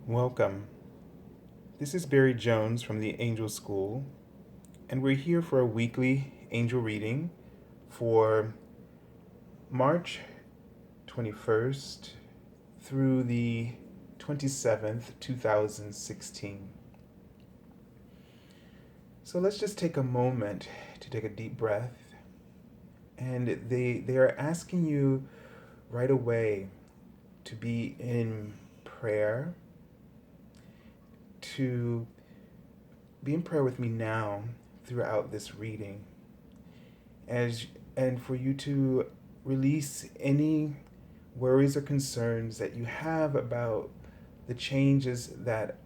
Welcome. This is Barry Jones from the Angel School, and we're here for a weekly angel reading for March 21st through the 27th, 2016. So let's just take a moment to take a deep breath. And they are asking you right away to be in prayer, to be in prayer with me now throughout this reading, and for you to release any worries or concerns that you have about the changes that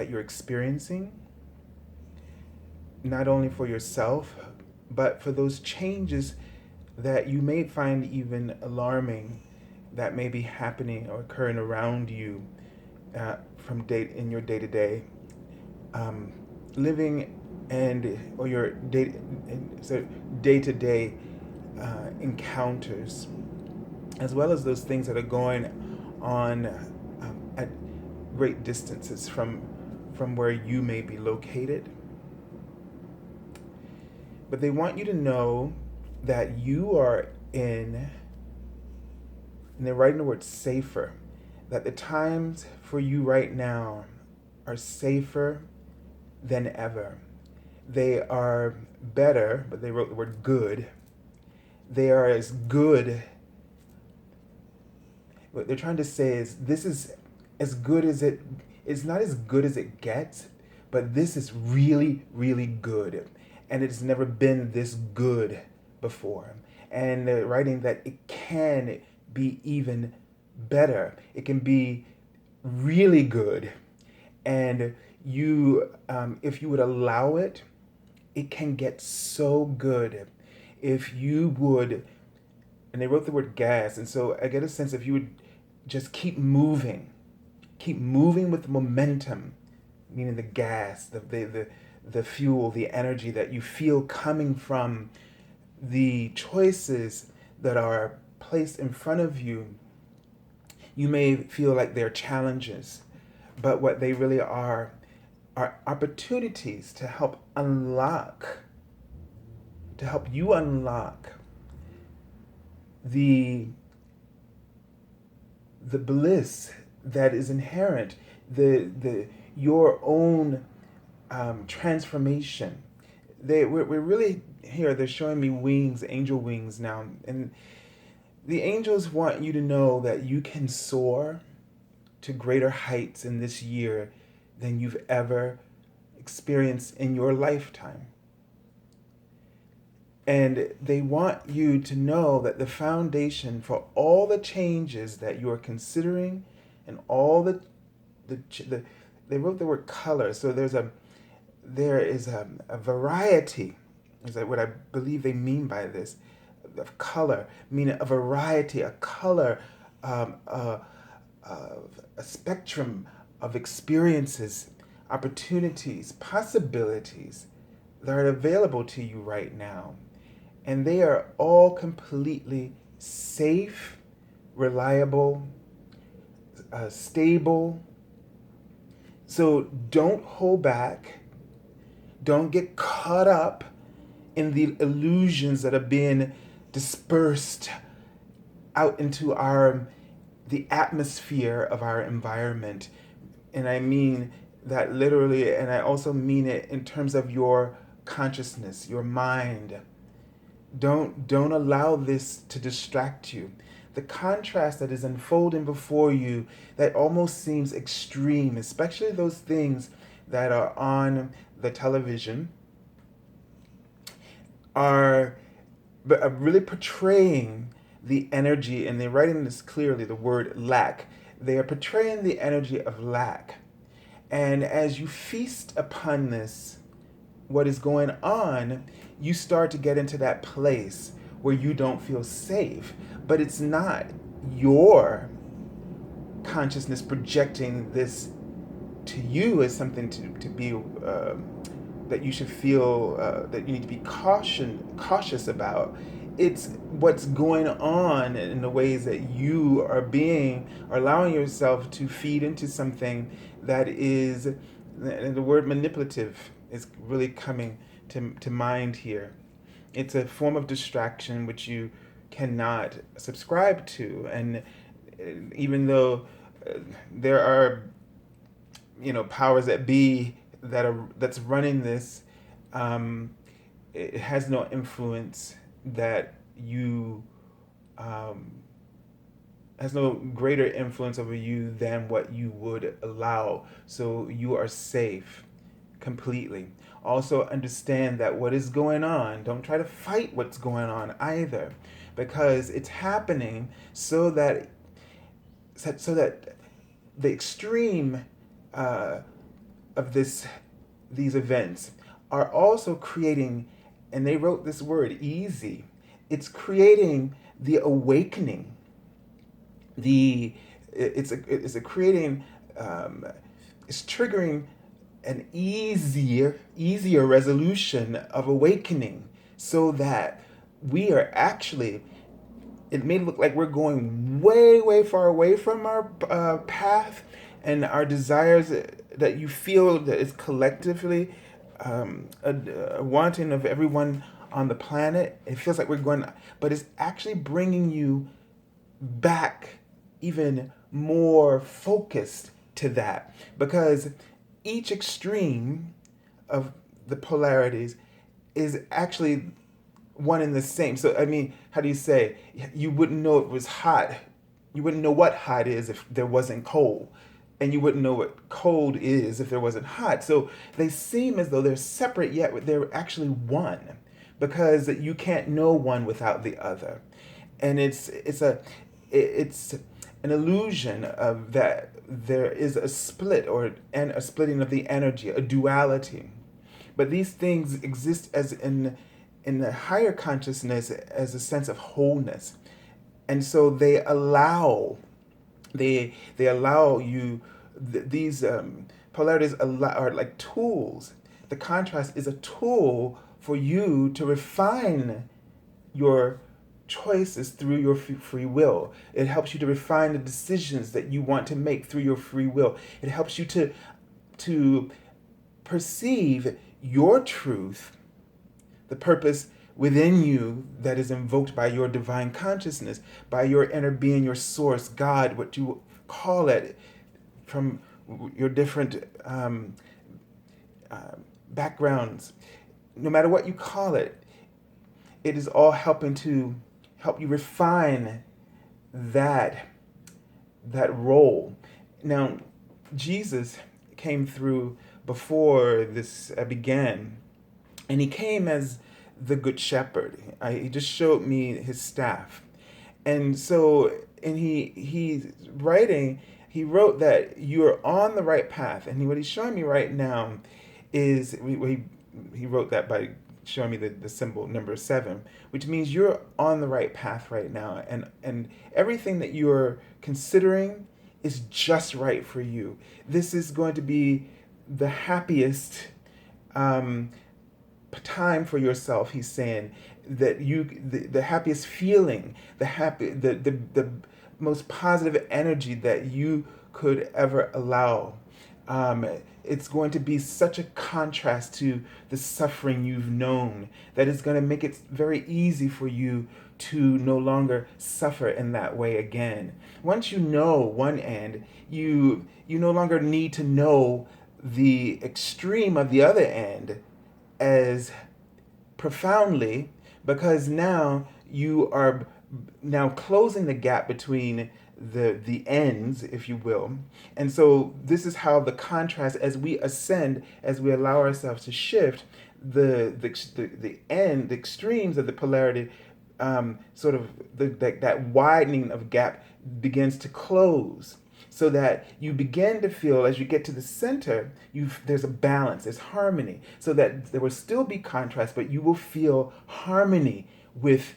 you're experiencing, not only for yourself, but for those changes that you may find even alarming that may be happening or occurring around you in your day-to-day living or your day-to-day encounters, as well as those things that are going on at great distances from where you may be located. But they want you to know that you are and they're writing the word safer, that the times for you right now are safer than ever. They are better, but they wrote the word good. They are as good. What they're trying to say is this is as good as it's not as good as it gets, but this is really, really good. And it's never been this good before. And they're writing that it can be even better. It can be really good. And you, if you would allow it, it can get so good. If you would, and they wrote the word gas, and so I get a sense if you would just keep moving with the momentum, meaning the gas, the fuel, the energy that you feel coming from the choices that are placed in front of you. You may feel like they're challenges, but what they really are opportunities to help you unlock the bliss that is inherent, your own transformation. We're really here. They're showing me wings, angel wings now, and the angels want you to know that you can soar to greater heights in this year than you've ever experienced in your lifetime. And they want you to know that the foundation for all the changes that you are considering and all the they wrote the word color. So there is a variety, is that what I believe they mean by this, of color, meaning a variety, a color, a spectrum of experiences, opportunities, possibilities that are available to you right now. And they are all completely safe, reliable, stable. So don't hold back. Don't get caught up in the illusions that are being dispersed out into the atmosphere of our environment. And I mean that literally, and I also mean it in terms of your consciousness, your mind. Don't allow this to distract you. The contrast that is unfolding before you that almost seems extreme, especially those things that are on the television, are really portraying the energy, and they're writing this clearly, the word lack. They are portraying the energy of lack. And as you feast upon this, what is going on, you start to get into that place where you don't feel safe. But it's not your consciousness projecting this to you as something to be that you should feel that you need to be cautious about. it's what's going on in the ways that you are allowing yourself to feed into something that is, and the word manipulative is really coming to mind here. It's a form of distraction which you cannot subscribe to. And even though there are, powers that be that's running this, um, it has no influence that you um, has no greater influence over you than what you would allow. So you are safe completely. Also, understand that what is going on, don't try to fight what's going on either, because it's happening so that the extreme uh, of these events are also creating, and they wrote this word easy. It's creating the awakening. It's a creating. It's triggering an easier resolution of awakening, so that we are actually, it may look like we're going way, way far away from our path and our desires that you feel that is collectively a wanting of everyone on the planet. It feels like we're going, but it's actually bringing you back even more focused to that, because each extreme of the polarities is actually one and the same. So, I mean, how do you say? You wouldn't know it was hot. You wouldn't know what hot is if there wasn't cold. And you wouldn't know what cold is if there wasn't hot. So they seem as though they're separate, yet they're actually one, because you can't know one without the other. And it's an illusion of that there is a split and a splitting of the energy, a duality. But these things exist as in the higher consciousness as a sense of wholeness. And so they allow you, these polarities are like tools. The contrast is a tool for you to refine your choices through your free will. It helps you to refine the decisions that you want to make through your free will. It helps you to perceive your truth, the purpose within you that is invoked by your divine consciousness, by your inner being, your source, God, what you call it, from your different backgrounds. No matter what you call it, it is all helping to help you refine that role. Now, Jesus came through before this began, and he came as the good shepherd. He just showed me his staff. And so, and he's writing, he wrote that you're on the right path. And what he's showing me right now is, he wrote that by showing me the symbol number 7, which means you're on the right path right now. And everything that you're considering is just right for you. This is going to be the happiest time for yourself. He's saying that the happiest feeling, the most positive energy that you could ever allow. It's going to be such a contrast to the suffering you've known that it's going to make it very easy for you to no longer suffer in that way again. Once you know one end, you no longer need to know the extreme of the other end as profoundly, because now you are now closing the gap between the ends, if you will. And so this is how the contrast, as we ascend, as we allow ourselves to shift, the extremes of the polarity, sort of that widening of gap begins to close, so that you begin to feel, as you get to the center, there's a balance, there's harmony, so that there will still be contrast, but you will feel harmony with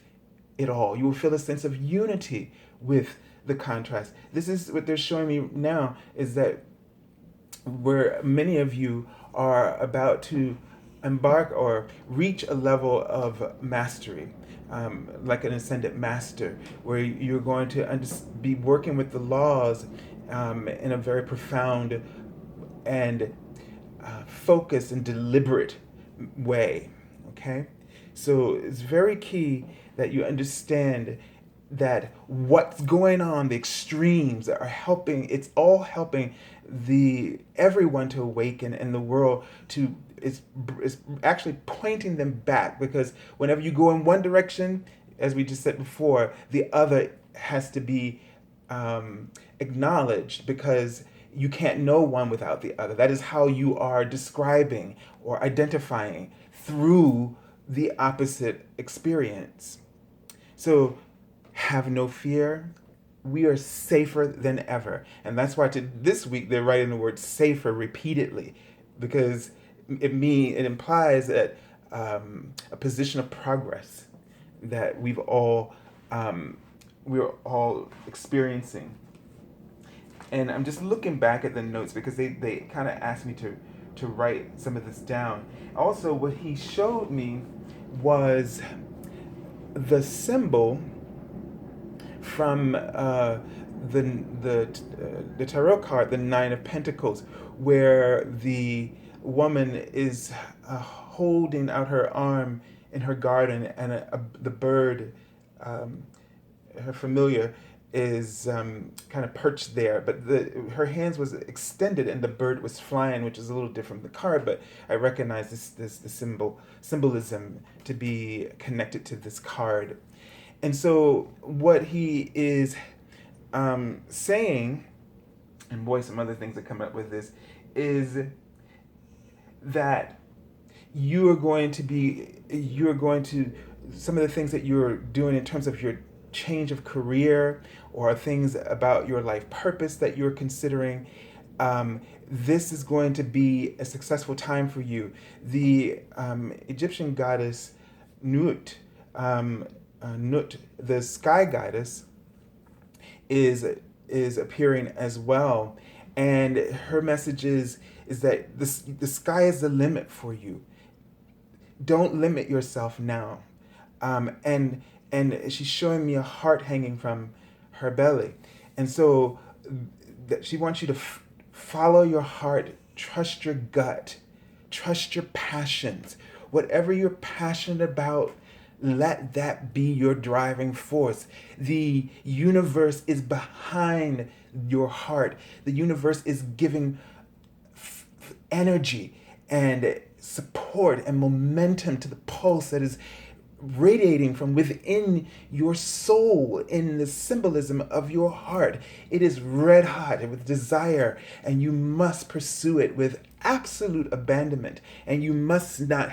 it all. You will feel a sense of unity with the contrast. This is what they're showing me now, is that where many of you are about to embark or reach a level of mastery. like an ascended master, where you're going to be working with the laws in a very profound and focused and deliberate way. Okay? So it's very key that you understand that what's going on, the extremes are helping, it's all helping everyone to awaken, and the world to is actually pointing them back, because whenever you go in one direction, as we just said before, the other has to be acknowledged, because you can't know one without the other. That is how you are describing or identifying through the opposite experience. So have no fear. We are safer than ever. And that's why this week they're writing the word safer repeatedly, because it implies that a position of progress that we're all experiencing. And I'm just looking back at the notes, because they kind of asked me to write some of this down. Also, what he showed me was the symbol from the tarot card, the Nine of Pentacles, where the woman is holding out her arm in her garden, and the bird, her familiar, is kind of perched there, but her hands was extended and the bird was flying, which is a little different from the card, but I recognize the symbolism to be connected to this card. And so what he is saying, and boy, some other things that come up with this, is that you're going to, some of the things that you're doing in terms of your change of career, or things about your life purpose that you're considering, this is going to be a successful time for you. The Egyptian goddess Nut, the sky goddess, is appearing as well, and her message is that the sky is the limit for you. Don't limit yourself now. And she's showing me a heart hanging from her belly, and so that she wants you to follow your heart, trust your gut, trust your passions. Whatever you're passionate about, let that be your driving force. The universe is behind your heart. The universe is giving energy and support and momentum to the pulse that is radiating from within your soul in the symbolism of your heart. It is red hot with desire, and you must pursue it with absolute abandonment, and you must not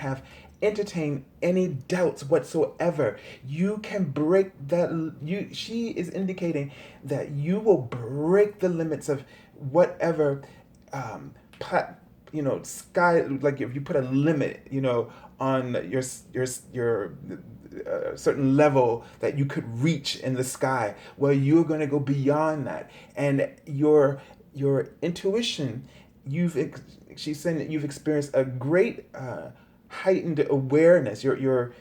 entertain any doubts whatsoever. You can break that. She is indicating that you will break the limits of whatever sky, like if you put a limit, on your certain level that you could reach in the sky. Well, you're going to go beyond that, and your intuition, she's saying that you've experienced a great heightened awareness. Your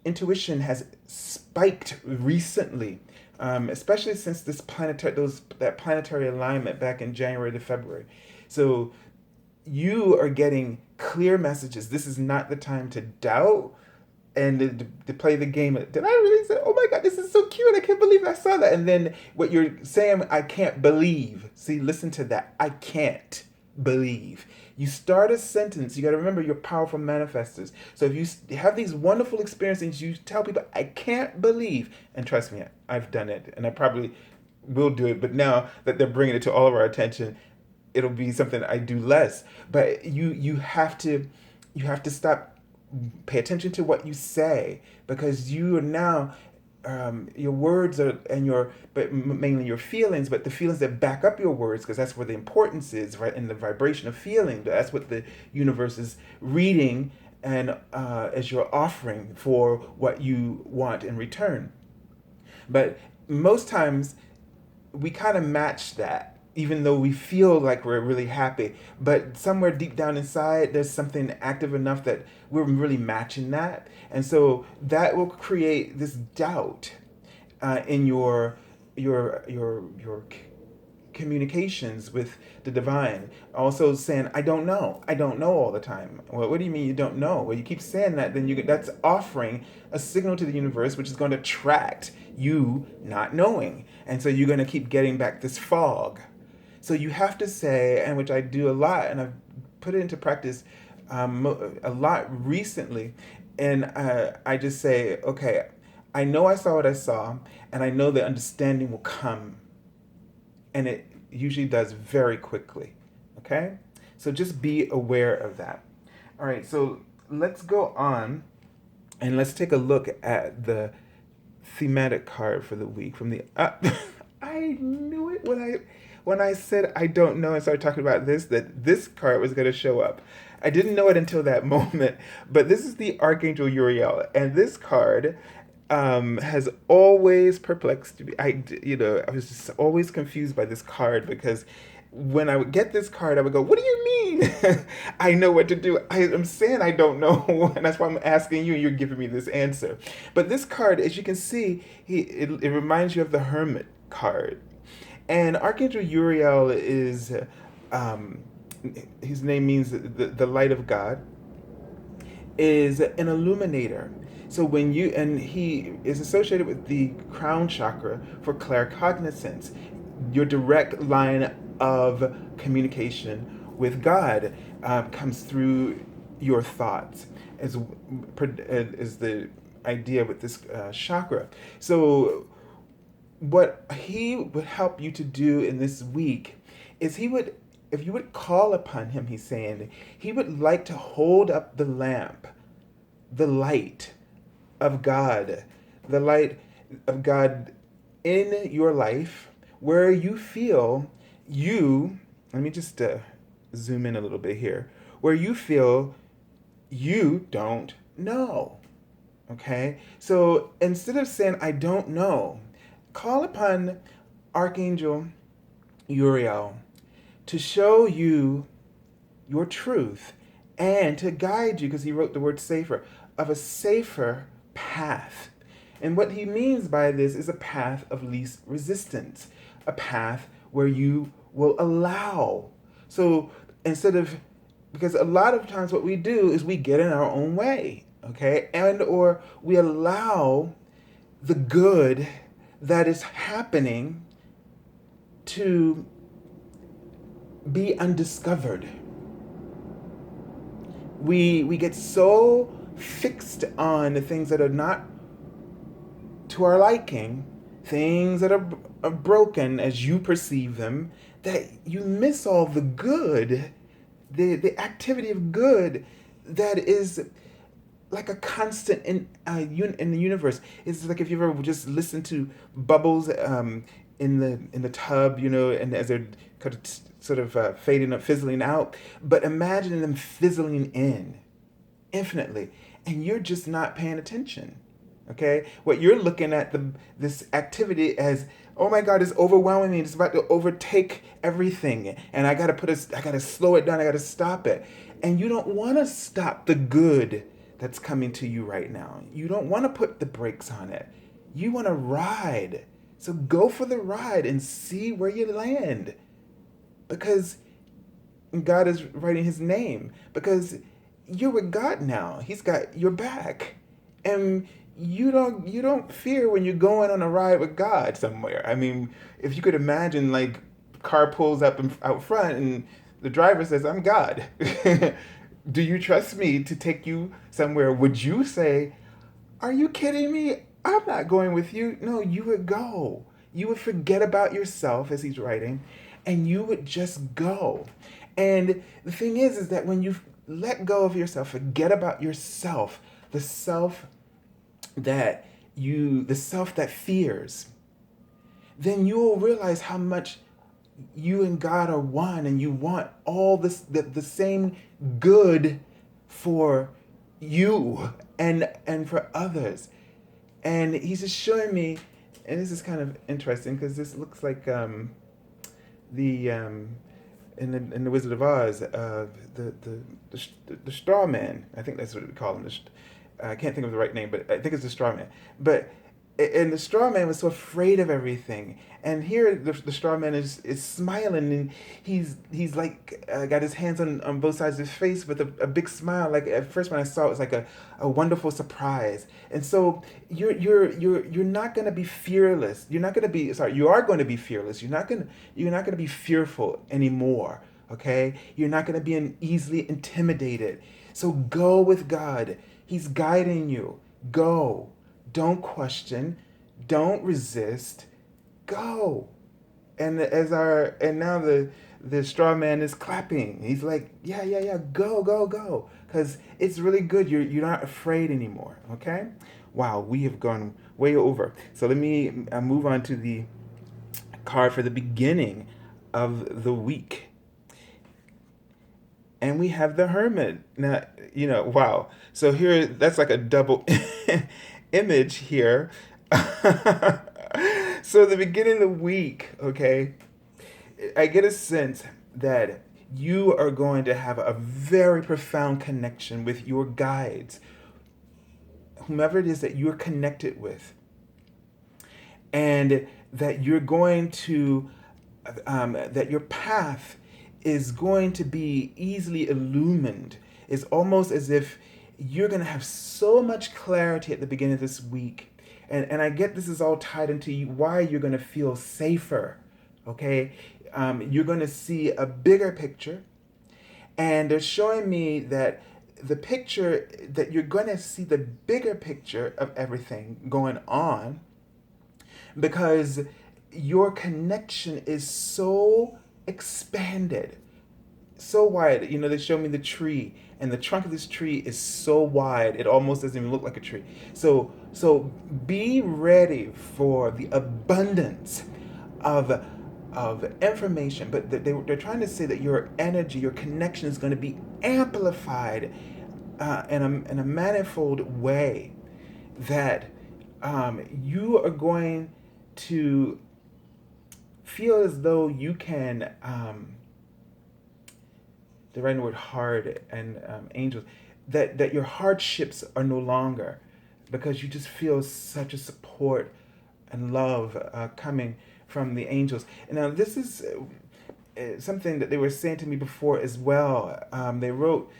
intuition has spiked recently, especially since that planetary alignment back in January to February. So you are getting clear messages. This is not the time to doubt and to play the game. Did I really say, oh my God, this is so cute, I can't believe I saw that. And then what you're saying, I can't believe. See, listen to that. I can't believe. You start a sentence, you got to remember you're powerful manifestors. So if you have these wonderful experiences, you tell people, I can't believe. And trust me, I've done it, and I probably will do it. But now that they're bringing it to all of our attention, it'll be something I do less. But you have to stop, pay attention to what you say, because you are now your words are, but mainly your feelings, but the feelings that back up your words, because that's where the importance is, right? In the vibration of feeling, that's what the universe is reading, and as your offering for what you want in return. But most times we kind of match that. even though we feel like we're really happy, but somewhere deep down inside there's something active enough that we're really matching that, and so that will create this doubt in your communications with the divine. Also saying, I don't know. I don't know all the time. Well, what do you mean you don't know? Well, you keep saying that, then that's offering a signal to the universe, which is going to attract you not knowing. And so you're going to keep getting back this fog. So you have to say, and which I do a lot, and I've put it into practice a lot recently, and I just say, okay, I know I saw what I saw, and I know the understanding will come. And it usually does very quickly. Okay? So just be aware of that. All right, so let's go on and let's take a look at the thematic card for the week from the I knew it when I said I don't know and started talking about this, that this card was going to show up. I didn't know it until that moment, but this is the Archangel Uriel, and this card has always perplexed me. I was just always confused by this card, because when I would get this card, I would go, "What do you mean? I know what to do." I'm saying I don't know, and that's why I'm asking you, and you're giving me this answer. But this card, as you can see, it reminds you of the Hermit card. And Archangel Uriel is, his name means the light of God, is an illuminator. So and he is associated with the crown chakra for claircognizance, your direct line of communication with God comes through your thoughts, is the idea with this chakra. So what he would help you to do in this week is if you would call upon him, he's saying, he would like to hold up the lamp, the light of God, the light of God in your life, where you feel let me just zoom in a little bit here, where you feel you don't know. Okay? So instead of saying, I don't know, call upon Archangel Uriel to show you your truth and to guide you, because he wrote the word safer, of a safer path. And what he means by this is a path of least resistance, a path where you will allow. So because a lot of times what we do is we get in our own way, okay? And or we allow the good that is happening to be undiscovered. We get so fixed on the things that are not to our liking, things that are broken as you perceive them, that you miss all the good, the activity of good that is like a constant in the universe. It's like if you ever just listen to bubbles in the tub, and as they're kind of sort of fading up, fizzling out. But imagine them fizzling in infinitely, and you're just not paying attention. Okay, what you're looking at this activity as, oh my God, it's overwhelming me. It's about to overtake everything, and I gotta slow it down. I gotta stop it, and you don't want to stop the good that's coming to you right now. You don't want to put the brakes on it. You want to ride. So go for the ride and see where you land, because God is writing his name, because you're with God now. He's got your back, and you don't fear when you're going on a ride with God somewhere. I mean, if you could imagine, like, car pulls up out front and the driver says, "I'm God." Do you trust me to take you somewhere? Would you say, "Are you kidding me? I'm not going with you"? No, you would go. You would forget about yourself, as he's writing, and you would just go. And the thing is that when you let go of yourself, forget about yourself, the self that fears, then you will realize how much you and God are one, and you want all this, the same good for you and for others. And he's just showing me, and this is kind of interesting because this looks like the in the Wizard of Oz, the straw man. I think that's what we call him. I can't think of the right name, but I think it's the straw man. But and the straw man was so afraid of everything, and here the straw man is smiling, and he's like got his hands on both sides of his face with a big smile. Like at first when I saw it, it was like a wonderful surprise. And so you're not gonna be fearless. You're not gonna be sorry. You are going to be fearless. You're not gonna be fearful anymore. Okay, you're not gonna be easily intimidated. So go with God. He's guiding you. Go. Don't question. Don't resist. Go. And now the straw man is clapping. He's like, yeah, yeah, yeah, go, go, go, because it's really good. You're not afraid anymore. Okay. Wow, we have gone way over. So let me move on to the card for the beginning of the week. And we have the Hermit. Now, wow. So here, that's like a double image here. So the beginning of the week, okay, I get a sense that you are going to have a very profound connection with your guides, whomever it is that you're connected with, and that you're going to, that your path is going to be easily illumined. It's almost as if you're going to have so much clarity at the beginning of this week. And I get this is all tied into why you're going to feel safer, okay? You're going to see a bigger picture. And they're showing me that the picture, that you're going to see the bigger picture of everything going on, because your connection is so expanded, so wide. They show me the tree, and the trunk of this tree is so wide it almost doesn't even look like a tree. So be ready for the abundance of information. But they're trying to say that your energy, your connection is going to be amplified in a manifold way, that you are going to feel as though you can, the right word, hard, and angels, that your hardships are no longer, because you just feel such a support and love coming from the angels. And now this is something that they were saying to me before as well. They wrote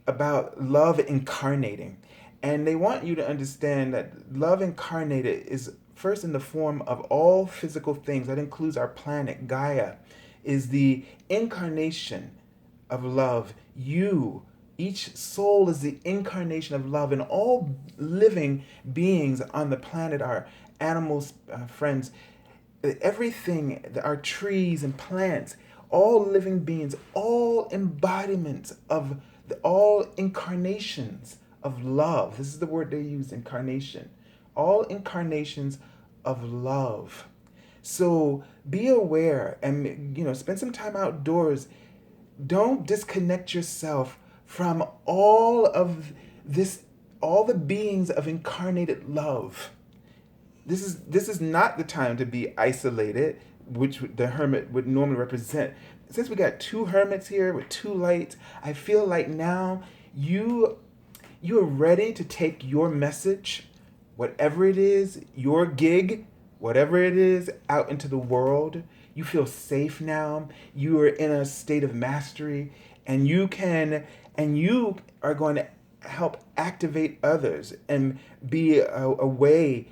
about love incarnating. And they want you to understand that love incarnated is first in the form of all physical things. That includes our planet, Gaia, is the incarnation of love. Each soul is the incarnation of love, and all living beings on the planet, our animals, friends, everything, our trees and plants, all living beings, all embodiments of all incarnations of love. This is the word they use, incarnation. All incarnations of love. So be aware and spend some time outdoors. Don't disconnect yourself from all of this, all the beings of incarnated love. This is not the time to be isolated, which the hermit would normally represent. Since we got two hermits here with two lights, I feel like now you are ready to take your message, whatever it is, your gig, whatever it is, out into the world. You feel safe now. You are in a state of mastery, and you are going to help activate others and be a way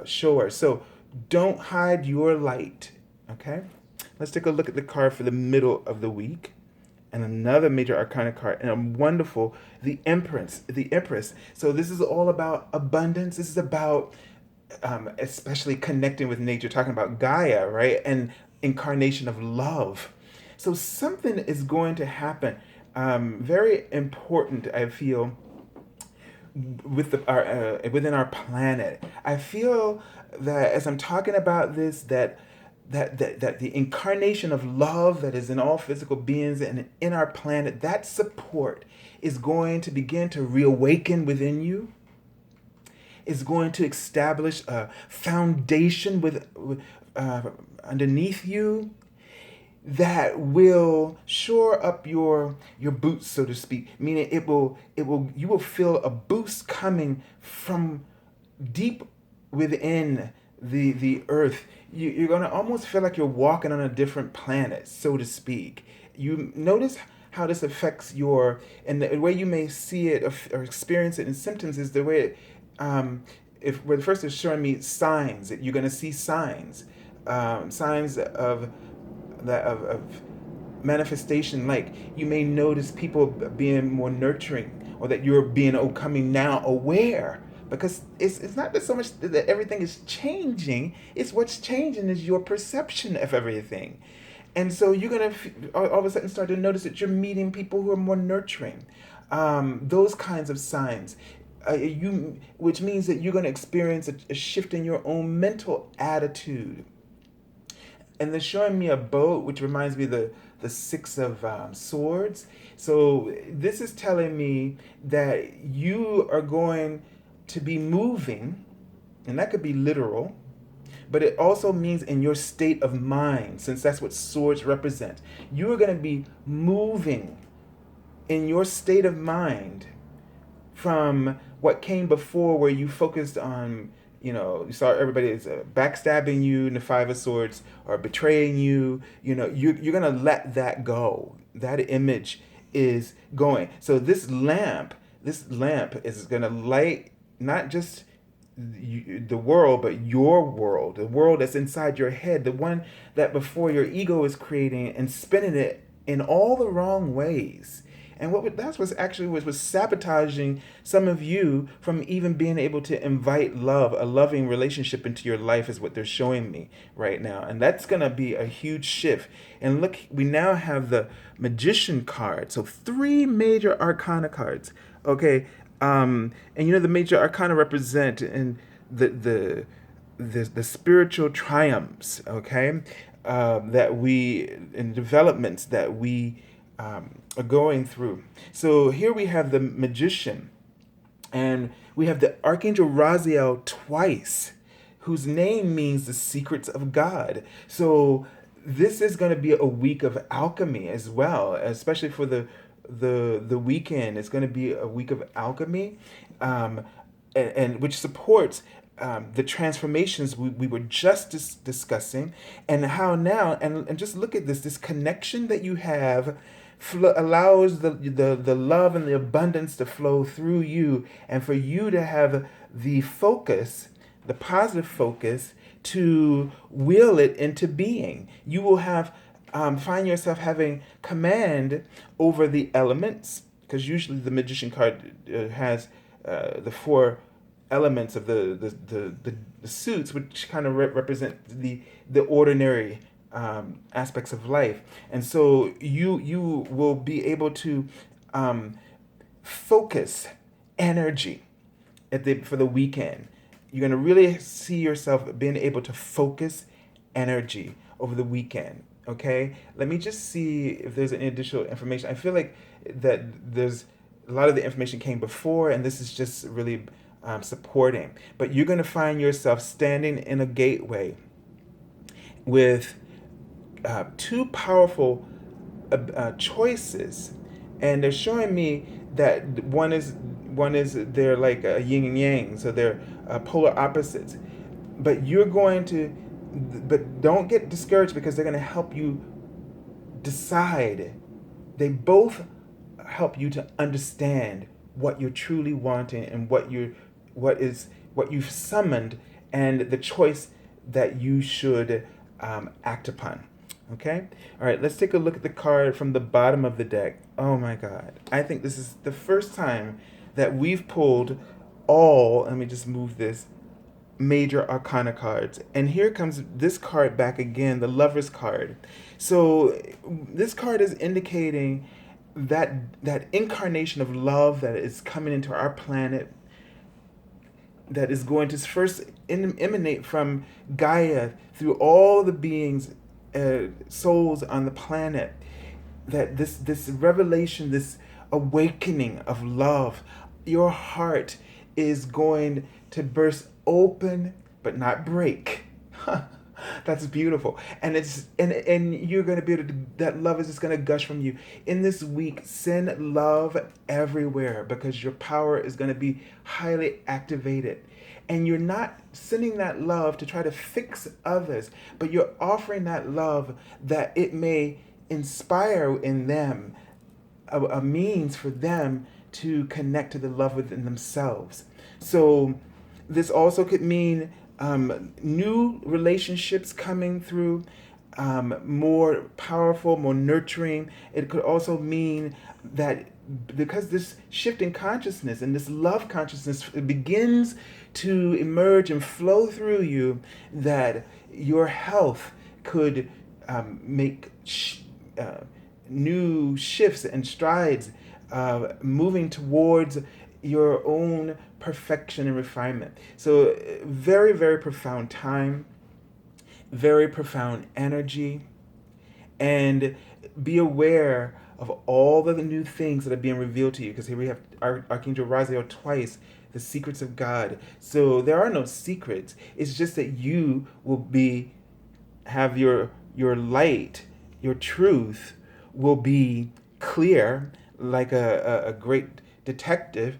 shower. So don't hide your light. Okay, let's take a look at the card for the middle of the week, and another major arcana card, and a wonderful, the Empress. So this is all about abundance. This is about especially connecting with nature, talking about Gaia, right? And incarnation of love. So something is going to happen, very important, I feel, within our planet. I feel that as I'm talking about this, that the incarnation of love that is in all physical beings and in our planet, that support is going to begin to reawaken within you. Is going to establish a foundation underneath you. that will shore up your boots, so to speak. Meaning you will feel a boost coming from deep within the earth. You're gonna almost feel like you're walking on a different planet, so to speak. You notice how this affects and the way you may see it or experience it in symptoms is the way if well, first it's showing me signs that you're going to see signs of manifestation. Like you may notice people being more nurturing, or that you're becoming now aware, because it's not that so much that everything is changing. It's what's changing is your perception of everything. And so you're gonna all of a sudden start to notice that you're meeting people who are more nurturing. Those kinds of signs, which means that you're gonna experience a shift in your own mental attitude. And they're showing me a boat, which reminds me of the Six of Swords. So this is telling me that you are going to be moving, and that could be literal, but it also means in your state of mind, since that's what swords represent. You are going to be moving in your state of mind from what came before, where you focused on, you saw everybody is backstabbing you in the Five of Swords, or betraying you. You're going to let that go. That image is going. So this lamp is going to light not just the world, but your world, the world that's inside your head, the one that before your ego is creating and spinning it in all the wrong ways. And that's what's actually was sabotaging some of you from even being able to invite love, a loving relationship into your life, is what they're showing me right now. And that's going to be a huge shift. And look, we now have the Magician card. So 3 major arcana cards. Okay. And the major arcana represent in the spiritual triumphs, okay, that we in developments that we are going through. So here we have the Magician, and we have the Archangel Uriel twice, whose name means the secrets of God. So this is going to be a week of alchemy as well, especially for the weekend. It's going to be a week of alchemy, and which supports the transformations we were just discussing, and how now and just look at this connection that you have allows the love and the abundance to flow through you, and for you to have the focus, the positive focus, to will it into being. You will have find yourself having command over the elements, because usually the Magician card has the 4 elements of the suits, which kind of represent the ordinary aspects of life. And so you will be able to focus energy for the weekend. You're going to really see yourself being able to focus energy over the weekend. Okay, let me just see if there's any additional information. I feel like that there's a lot of the information came before, and this is just really supporting. But you're going to find yourself standing in a gateway with 2 powerful choices, and they're showing me that one is they're like a yin and yang, so they're polar opposites. But you're going to but don't get discouraged, because they're going to help you decide. They both help you to understand what you're truly wanting, and what you've summoned, and the choice that you should act upon. Okay? All right, let's take a look at the card from the bottom of the deck. Oh my God. I think this is the first time that we've pulled let me just move this, major arcana cards. And here comes this card back again, the Lover's card. So this card is indicating that incarnation of love that is coming into our planet, that is going to first emanate from Gaia through all the beings, souls on the planet. That this revelation, this awakening of love, your heart is going to burst open but not break. That's beautiful. And and you're gonna be able to, that love is just gonna gush from you. In this week, send love everywhere because your power is gonna be highly activated. And you're not sending that love to try to fix others, but you're offering that love that it may inspire in them a means for them to connect to the love within themselves. So this also could mean new relationships coming through, more powerful, more nurturing. It could also mean that because this shift in consciousness and this love consciousness begins to emerge and flow through you, that your health could make new shifts and strides, moving towards your own perfection and refinement. So, very, very profound time, very profound energy, and be aware of all of the new things that are being revealed to you. Because here we have Archangel Uriel twice, the secrets of God. So there are no secrets. It's just that you will have your light, your truth will be clear like a great detector,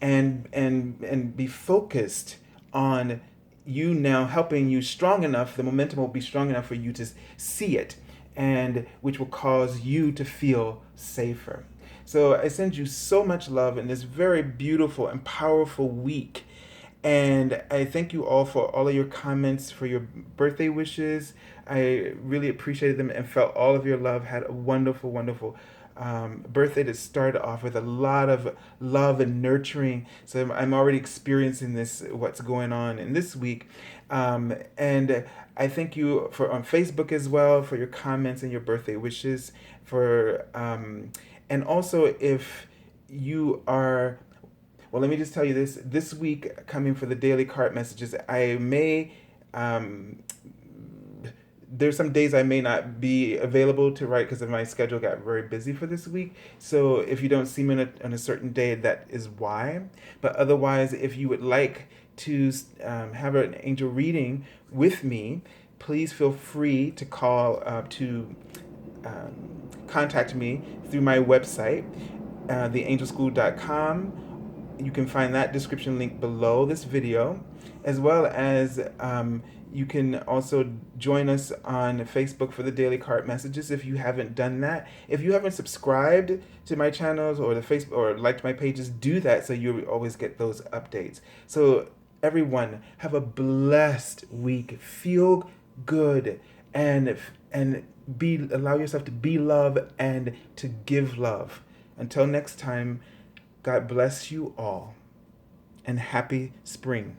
and be focused on you now, helping you strong enough, the momentum will be strong enough for you to see it, and which will cause you to feel safer. So I send you so much love in this very beautiful and powerful week. And I thank you all for all of your comments, for your birthday wishes. I really appreciated them and felt all of your love. Had a wonderful, wonderful birthday that started off with a lot of love and nurturing. So I'm already experiencing this, what's going on in this week. And I thank you for on Facebook as well for your comments and your birthday wishes. And also if you are, well, let me just tell you this. This week, coming for the daily card messages, I may, there's some days I may not be available to write because my schedule got very busy for this week. So if you don't see me on a certain day, that is why. But otherwise, if you would like to have an angel reading with me, please feel free to contact me through my website, theangelschool.com. You can find that description link below this video, as well as you can also join us on Facebook for the daily card messages if you haven't done that. If you haven't subscribed to my channels or the Facebook or liked my pages, do that so you always get those updates. So everyone, have a blessed week. Feel good and allow yourself to be love and to give love. Until next time, God bless you all, and happy spring.